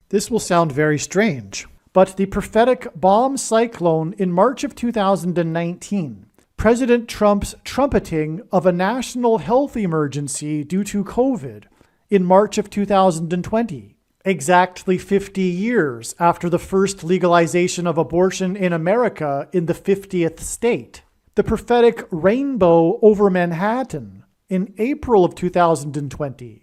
This will sound very strange, but the prophetic bomb cyclone in March of 2019, President Trump's trumpeting of a national health emergency due to COVID in March of 2020, exactly 50 years after the first legalization of abortion in America in the 50th state. The prophetic rainbow over Manhattan in April of 2020.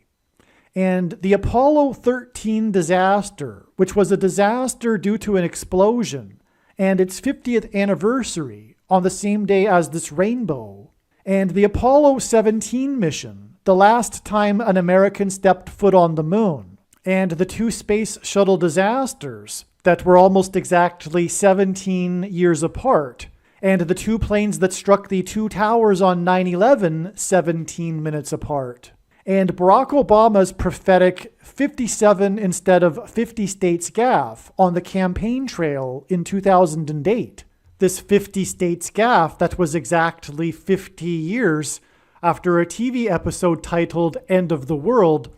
And the Apollo 13 disaster, which was a disaster due to an explosion, and its 50th anniversary on the same day as this rainbow. And the Apollo 17 mission, the last time an American stepped foot on the moon. And the two space shuttle disasters that were almost exactly 17 years apart. And the two planes that struck the two towers on 9/11, 17 minutes apart. And Barack Obama's prophetic 57 instead of 50 states gaffe on the campaign trail in 2008. This 50 states gaffe that was exactly 50 years after a TV episode titled End of the World,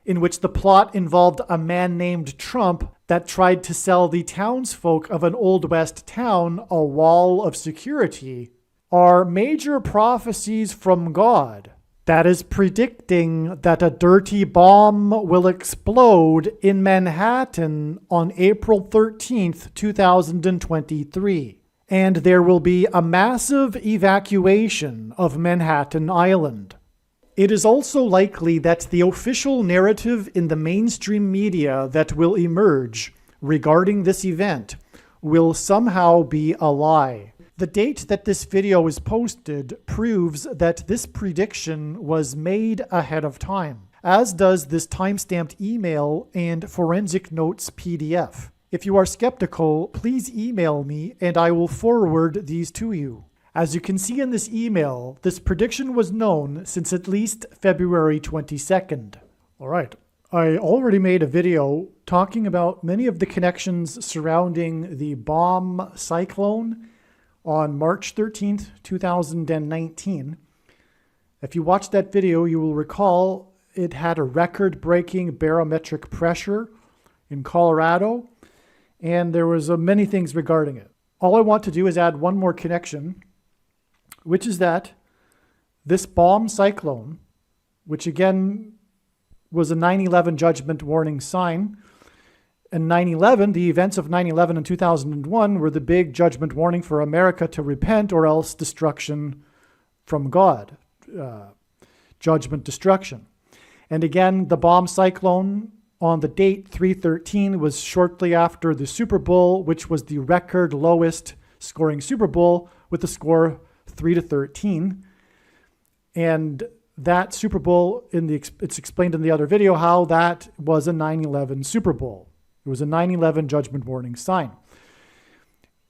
in which the plot involved a man named Trump that tried to sell the townsfolk of an Old West town a wall of security, are major prophecies from God that is predicting that a dirty bomb will explode in Manhattan on April 13th, 2023. And there will be a massive evacuation of Manhattan Island. It is also likely that the official narrative in the mainstream media that will emerge regarding this event will somehow be a lie. The date that this video is posted proves that this prediction was made ahead of time, as does this timestamped email and forensic notes PDF. If you are skeptical, please email me and I will forward these to you. As you can see in this email, this prediction was known since at least February 22nd. All right, I already made a video talking about many of the connections surrounding the bomb cyclone on March 13th, 2019. If you watched that video, you will recall it had a record-breaking barometric pressure in Colorado, and there was many things regarding it. All I want to do is add one more connection, which is that this bomb cyclone, which again was a 9/11 judgment warning sign, and 9/11, the events of 9/11 and 2001 were the big judgment warning for America to repent or else destruction from God, judgment destruction. And again, the bomb cyclone on the date 3/13 was shortly after the Super Bowl, which was the record lowest scoring Super Bowl with the score 3-13. And that Super Bowl, it's explained in the other video how that was a 9/11 Super Bowl. It was a 9/11 judgment warning sign.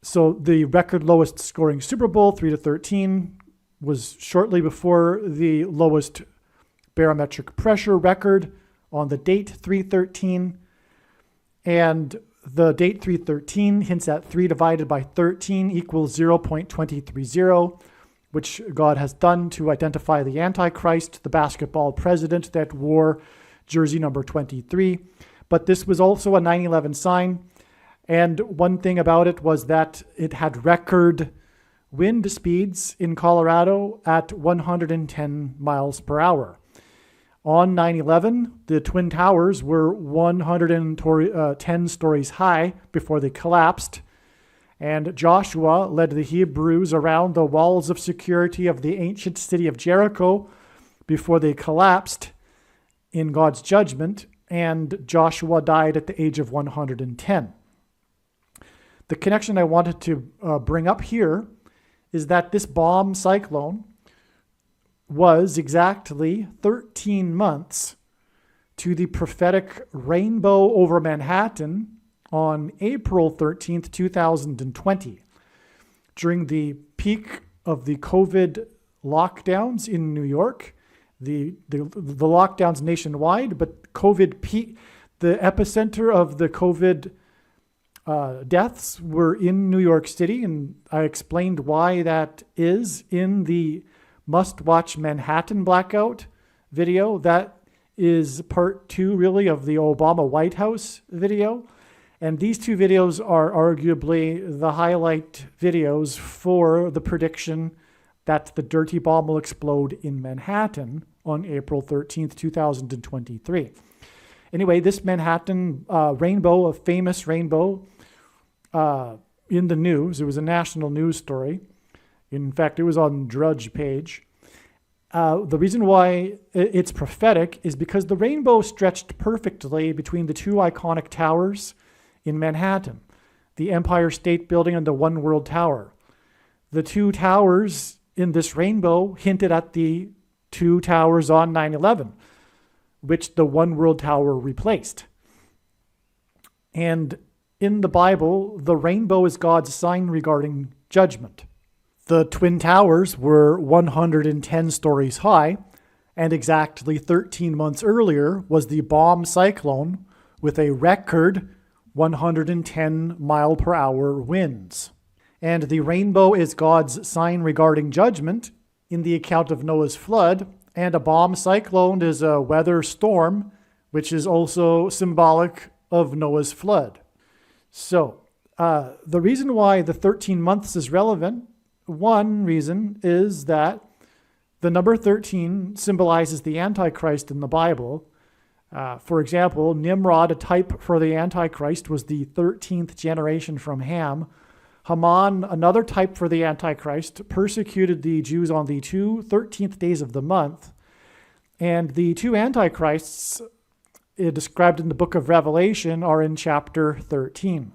So the record lowest scoring Super Bowl, 3-13, was shortly before the lowest barometric pressure record on the date 3/13. And the date 3/13 hints at 3 divided by 13 equals 0.230, which God has done to identify the Antichrist, the basketball president that wore jersey number 23. But this was also a 9/11 sign. And one thing about it was that it had record wind speeds in Colorado at 110 miles per hour. On 9/11, the Twin Towers were 110 stories high before they collapsed. And Joshua led the Hebrews around the walls of security of the ancient city of Jericho before they collapsed in God's judgment. And Joshua died at the age of 110. The connection I wanted to bring up here is that this bomb cyclone was exactly 13 months to the prophetic rainbow over Manhattan on April 13th, 2020, during the peak of the COVID lockdowns in New York. The lockdowns nationwide, but COVID peak, the epicenter of the COVID deaths were in New York City, and I explained why that is in the Must Watch Manhattan Blackout video. That is part 2, really, of the Obama White House video. And these 2 videos are arguably the highlight videos for the prediction that the dirty bomb will explode in Manhattan on April 13th, 2023. Anyway, this Manhattan rainbow, a famous rainbow in the news. It was a national news story. In fact, it was on Drudge page. The reason why it's prophetic is because the rainbow stretched perfectly between the 2 iconic towers in Manhattan, the Empire State Building and the One World Tower. The 2 towers in this rainbow hinted at the 2 towers on 9/11, which the One World Tower replaced. And in the Bible, the rainbow is God's sign regarding judgment. The Twin Towers were 110 stories high, and exactly 13 months earlier was the bomb cyclone with a record 110 mile per hour winds. And the rainbow is God's sign regarding judgment in the account of Noah's flood, and a bomb cyclone is a weather storm, which is also symbolic of Noah's flood. So, the reason why the 13 months is relevant, one reason is that the number 13 symbolizes the Antichrist in the Bible. For example, Nimrod, a type for the Antichrist, was the 13th generation from Ham. Haman, another type for the Antichrist, persecuted the Jews on the 13th days of the month. And the 2 Antichrists described in the book of Revelation are in chapter 13.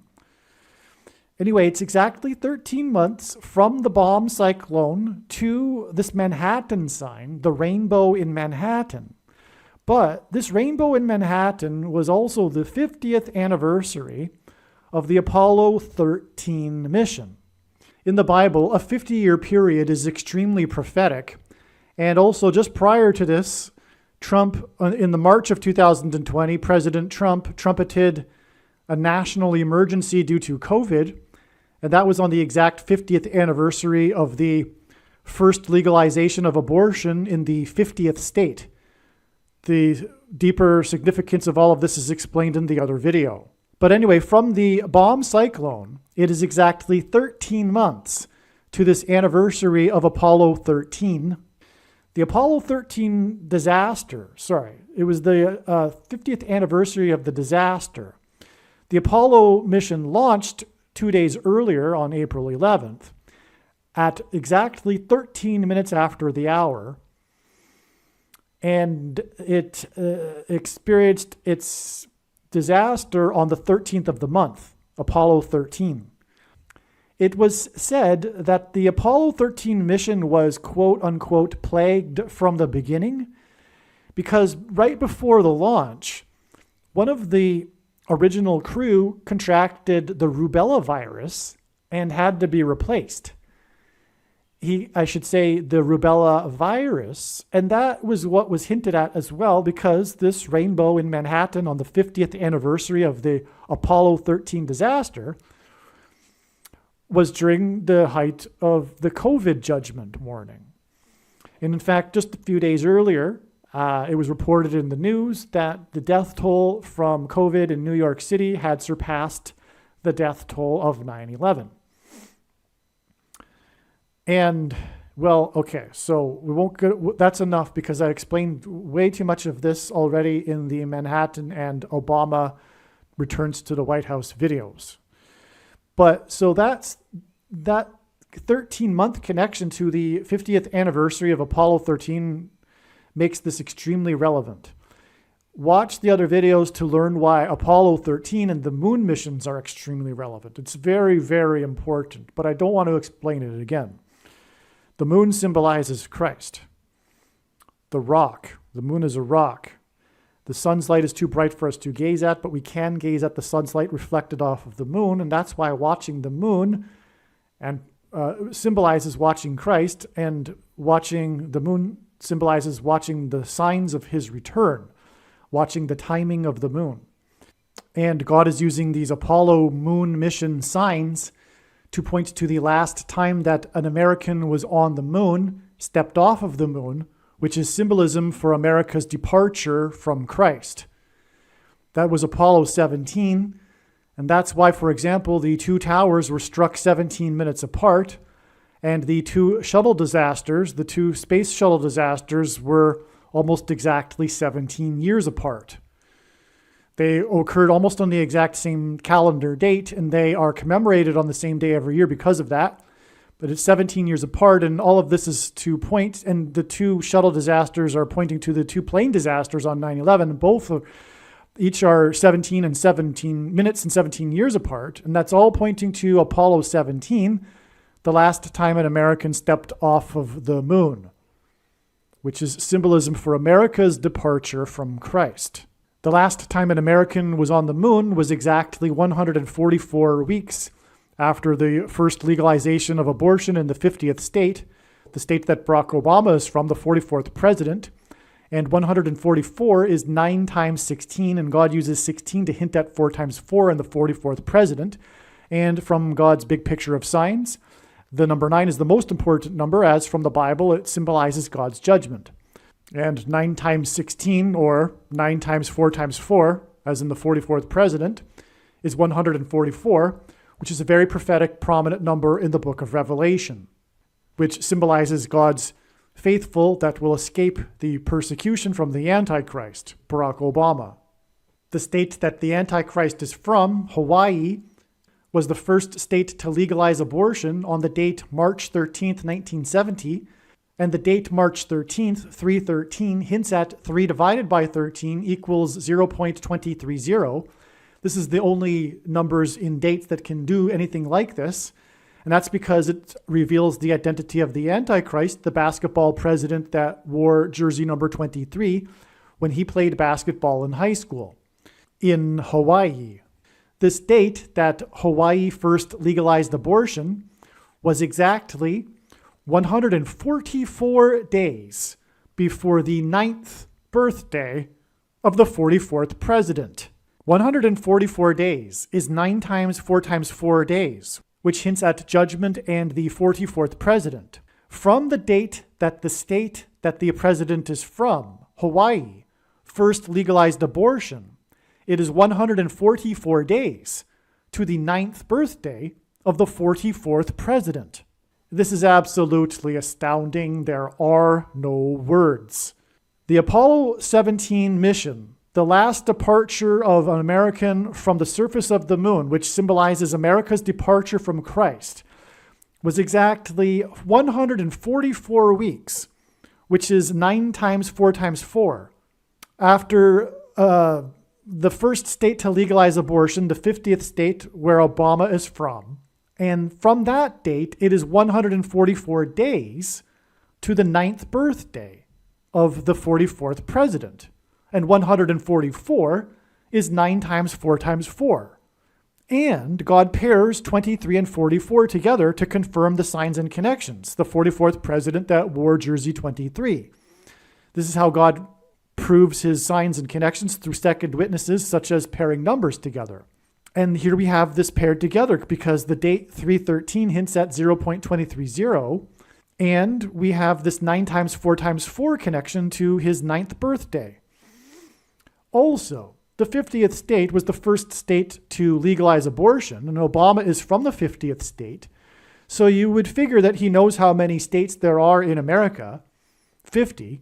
Anyway, it's exactly 13 months from the bomb cyclone to this Manhattan sign, the rainbow in Manhattan. But this rainbow in Manhattan was also the 50th anniversary of the Apollo 13 mission. In the Bible, a 50-year period is extremely prophetic. And also just prior to this, in the March of 2020, President Trump trumpeted a national emergency due to COVID. And that was on the exact 50th anniversary of the first legalization of abortion in the 50th state. The deeper significance of all of this is explained in the other video. But anyway, from the bomb cyclone, it is exactly 13 months to this anniversary of Apollo 13. The Apollo 13 disaster, it was the 50th anniversary of the disaster. The Apollo mission launched 2 days earlier on April 11th at exactly 13 minutes after the hour. And it experienced its disaster on the 13th of the month, Apollo 13. It was said that the Apollo 13 mission was quote unquote plagued from the beginning because right before the launch, one of the original crew contracted the rubella virus and had to be replaced. The rubella virus, and that was what was hinted at as well, because this rainbow in Manhattan on the 50th anniversary of the Apollo 13 disaster was during the height of the COVID judgment warning. And in fact, just a few days earlier, it was reported in the news that the death toll from COVID in New York City had surpassed the death toll of 9/11. And, well, okay, so we won't go, that's enough because I explained way too much of this already in the Manhattan and Obama returns to the White House videos. But so that 13-month connection to the 50th anniversary of Apollo 13 makes this extremely relevant. Watch the other videos to learn why Apollo 13 and the moon missions are extremely relevant. It's very, very important, but I don't want to explain it again. The moon symbolizes Christ. The rock. The moon is a rock. The sun's light is too bright for us to gaze at, but we can gaze at the sun's light reflected off of the moon, and that's why watching the moon and symbolizes watching Christ, and watching the moon symbolizes watching the signs of his return, watching the timing of the moon. And God is using these Apollo moon mission signs to point to the last time that an American was on the moon, stepped off of the moon, which is symbolism for America's departure from Christ. That was Apollo 17, and that's why, for example, the two towers were struck 17 minutes apart, and the two shuttle disasters, the two space shuttle disasters, were almost exactly 17 years apart. They occurred almost on the exact same calendar date, and they are commemorated on the same day every year because of that. But it's 17 years apart, and all of this is to point, and the two shuttle disasters are pointing to the two plane disasters on 9/11. Each are 17 and 17 minutes and 17 years apart, and that's all pointing to Apollo 17, the last time an American stepped off of the moon, which is symbolism for America's departure from Christ. The last time an American was on the moon was exactly 144 weeks after the first legalization of abortion in the 50th state, the state that Barack Obama is from, the 44th president. And 144 is 9 times 16, and God uses 16 to hint at 4 times 4 in the 44th president. And from God's big picture of signs, the number 9 is the most important number, as from the Bible, it symbolizes God's judgment. And 9 times 16, or 9 times 4 times 4, as in the 44th president, is 144, which is a very prophetic, prominent number in the book of Revelation, which symbolizes God's faithful that will escape the persecution from the Antichrist, Barack Obama. The state that the Antichrist is from, Hawaii, was the first state to legalize abortion on the date March 13th, 1970, and the date March 13th, 313, hints at 3 divided by 13 equals 0.230. This is the only numbers in dates that can do anything like this, and that's because it reveals the identity of the Antichrist, the basketball president that wore jersey number 23 when he played basketball in high school in Hawaii. This date that Hawaii first legalized abortion was exactly 144 days before the 9th birthday of the 44th president. 144 days is 9 times 4 times 4 days, which hints at judgment and the 44th president. From the date that the state that the president is from, Hawaii, first legalized abortion, it is 144 days to the 9th birthday of the 44th president. This is absolutely astounding. There are no words. The Apollo 17 mission, the last departure of an American from the surface of the moon, which symbolizes America's departure from Christ, was exactly 144 weeks, which is 9 times 4 times 4. After the first state to legalize abortion, the 50th state where Obama is from, and from that date, it is 144 days to the 9th birthday of the 44th president. And 144 is 9 times 4 times 4. And God pairs 23 and 44 together to confirm the signs and connections, the 44th president that wore jersey 23. This is how God proves his signs and connections through second witnesses, such as pairing numbers together. And here we have this paired together because the date 313 hints at 0.230, and we have this 9 times 4 times 4 connection to his 9th birthday. Also, the 50th state was the first state to legalize abortion, and Obama is from the 50th state. So you would figure that he knows how many states there are in America, 50.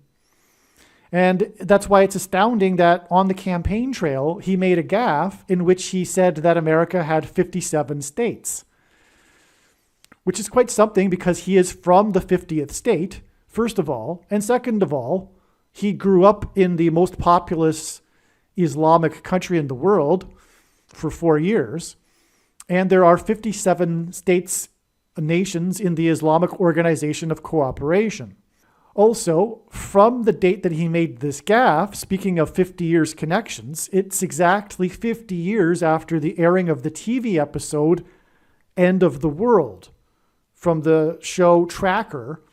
And that's why it's astounding that on the campaign trail, he made a gaffe in which he said that America had 57 states, which is quite something because he is from the 50th state, first of all. And second of all, he grew up in the most populous Islamic country in the world for 4 years. And there are 57 states, nations in the Islamic Organization of Cooperation. Also, from the date that he made this gaffe, speaking of 50 years connections, it's exactly 50 years after the airing of the TV episode End of the World from the show Tracker.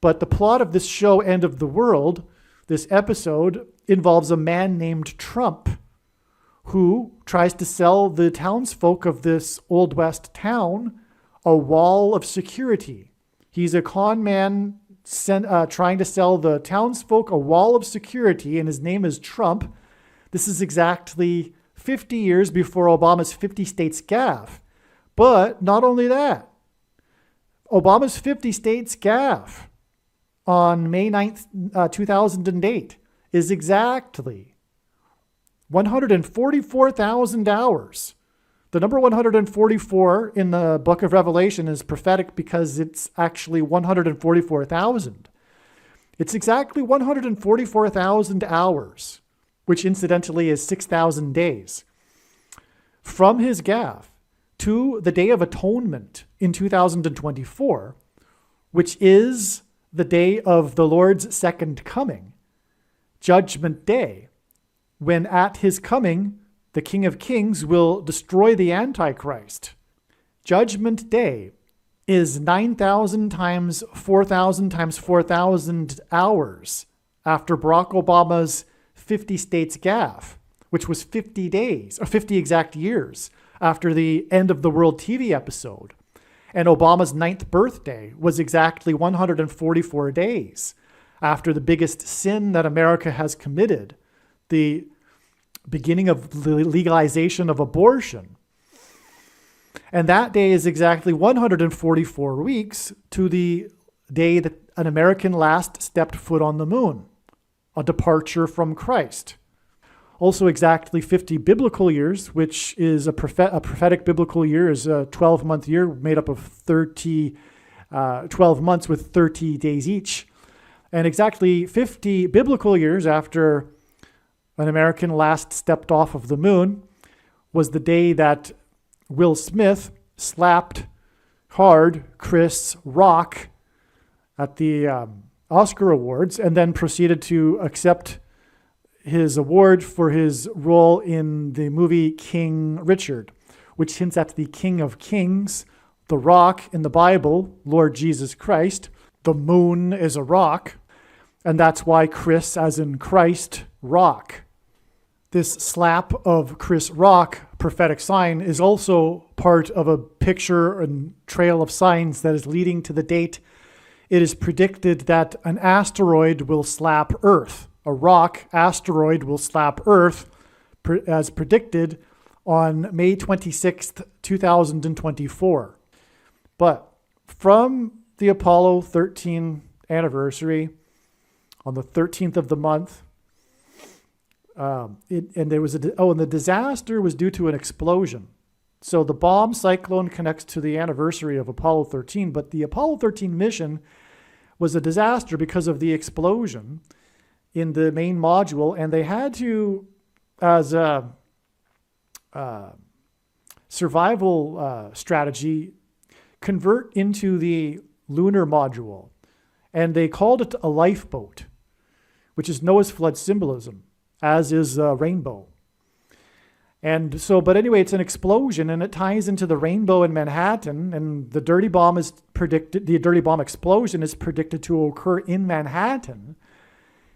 But the plot of this show, End of the World, this episode involves a man named Trump who tries to sell the townsfolk of this Old West town a wall of security. He's a con man trying to sell the townsfolk a wall of security, and his name is Trump. This is exactly 50 years before Obama's 50 states gaffe. But not only that, Obama's 50 states gaffe on May 9th, 2008 is exactly 144,000 hours. The number 144 in the book of Revelation is prophetic because it's actually 144,000. It's exactly 144,000 hours, which incidentally is 6,000 days, from his gaffe to the Day of Atonement in 2024, which is the day of the Lord's second coming, Judgment Day, when at his coming, the King of Kings will destroy the Antichrist. Judgment Day is 9,000 times 4,000 times 4,000 hours after Barack Obama's 50 states gaffe, which was 50 days, or 50 exact years after the end of the World TV episode. And Obama's 9th birthday was exactly 144 days after the biggest sin that America has committed, the beginning of the legalization of abortion. And that day is exactly 144 weeks to the day that an American last stepped foot on the moon, a departure from Christ. Also exactly 50 biblical years, which is a prophetic biblical year, is a 12-month year made up of 12 months with 30 days each. And exactly 50 biblical years after an American last stepped off of the moon was the day that Will Smith slapped hard Chris Rock at the Oscar Awards and then proceeded to accept his award for his role in the movie King Richard, which hints at the King of Kings, the rock in the Bible, Lord Jesus Christ. The moon is a rock, and that's why Chris, as in Christ, Rock. This slap of Chris Rock prophetic sign is also part of a picture and trail of signs that is leading to the date it is predicted that an asteroid will slap Earth. A rock asteroid will slap Earth, as predicted, on May 26th, 2024. But from the Apollo 13 anniversary, on the 13th of the month, and the disaster was due to an explosion. So the bomb cyclone connects to the anniversary of Apollo 13, but the Apollo 13 mission was a disaster because of the explosion in the main module, and they had to, as a survival strategy, convert into the lunar module, and they called it a lifeboat, which is Noah's flood symbolism, as is a rainbow. And so, but anyway, it's an explosion, and it ties into the rainbow in Manhattan, and the dirty bomb explosion is predicted to occur in Manhattan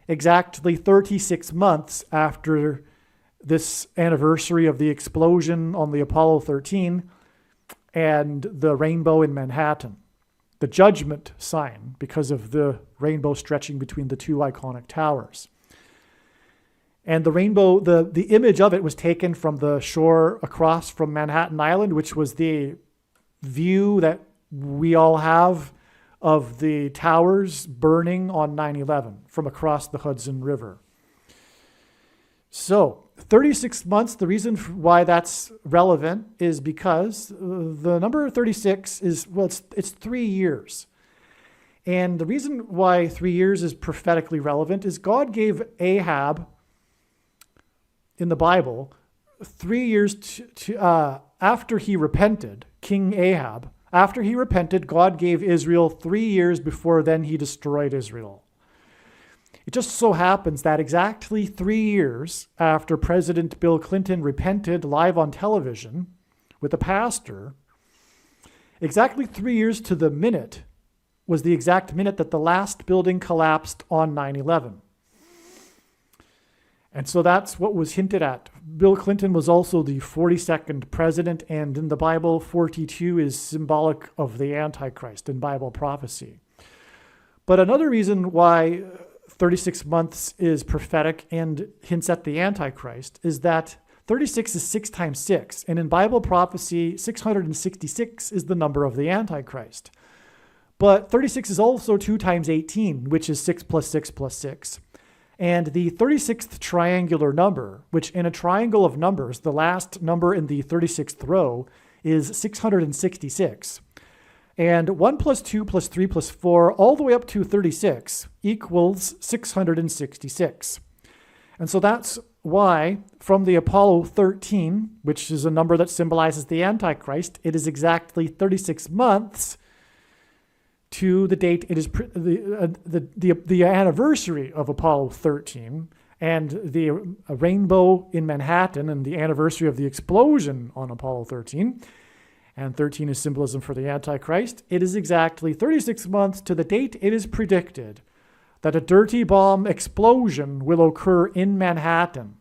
exactly 36 months after this anniversary of the explosion on the Apollo 13 and the rainbow in Manhattan, the judgment sign because of the rainbow stretching between the two iconic towers. And the rainbow, the image of it was taken from the shore across from Manhattan Island, which was the view that we all have of the towers burning on 9/11 from across the Hudson River. So 36 months, the reason why that's relevant is because the number 36 is, well, it's 3 years. And the reason why 3 years is prophetically relevant is God gave Ahab in the Bible 3 years after he repented, King Ahab. After he repented, God gave Israel 3 years before then he destroyed Israel. It just so happens that exactly 3 years after President Bill Clinton repented live on television with a pastor, exactly 3 years to the minute was the exact minute that the last building collapsed on 9/11. And so that's what was hinted at. Bill Clinton was also the 42nd president, and in the Bible, 42 is symbolic of the Antichrist in Bible prophecy. But another reason why 36 months is prophetic and hints at the Antichrist is that 36 is 6 times 6. And in Bible prophecy, 666 is the number of the Antichrist. But 36 is also 2 times 18, which is 6 plus 6 plus 6. And the 36th triangular number, which in a triangle of numbers, the last number in the 36th row is 666. And 1 plus 2 plus 3 plus 4, all the way up to 36, equals 666. And so that's why from the Apollo 13, which is a number that symbolizes the Antichrist, it is exactly 36 months to the date it is the anniversary of Apollo 13 and the rainbow in Manhattan and the anniversary of the explosion on Apollo 13. And 13 is symbolism for the Antichrist. It is exactly 36 months to the date it is predicted that a dirty bomb explosion will occur in Manhattan,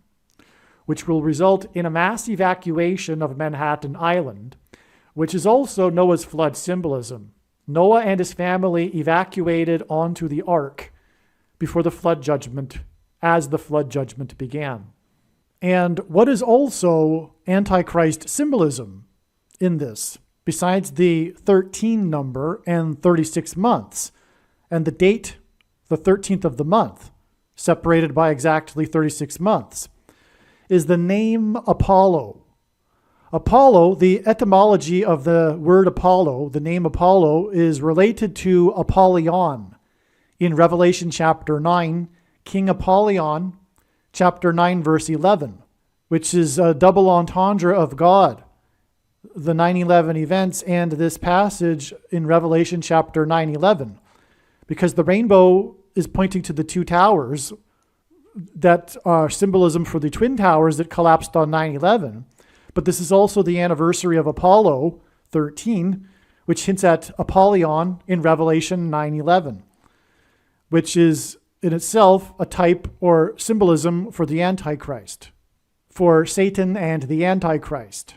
which will result in a mass evacuation of Manhattan Island, which is also Noah's flood symbolism. Noah and his family evacuated onto the ark before the flood judgment, as the flood judgment began. And what is also Antichrist symbolism in this, besides the 13 number and 36 months, and the date, the 13th of the month, separated by exactly 36 months, is the name Apollo. Apollo, the etymology of the word Apollo, the name Apollo, is related to Apollyon. In Revelation chapter 9, King Apollyon, chapter 9, verse 11, which is a double entendre of God, the 9/11 events and this passage in Revelation chapter 9:11, because the rainbow is pointing to the 2 towers that are symbolism for the twin towers that collapsed on 9/11. But this is also the anniversary of Apollo 13, which hints at Apollyon in Revelation 9:11, which is in itself a type or symbolism for the Antichrist, for Satan and the Antichrist.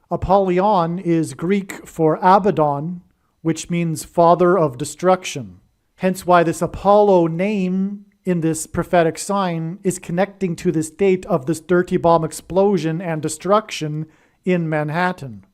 Apollyon is Greek for Abaddon, which means father of destruction. Hence why this Apollo name in this prophetic sign is connecting to this date of this dirty bomb explosion and destruction in Manhattan.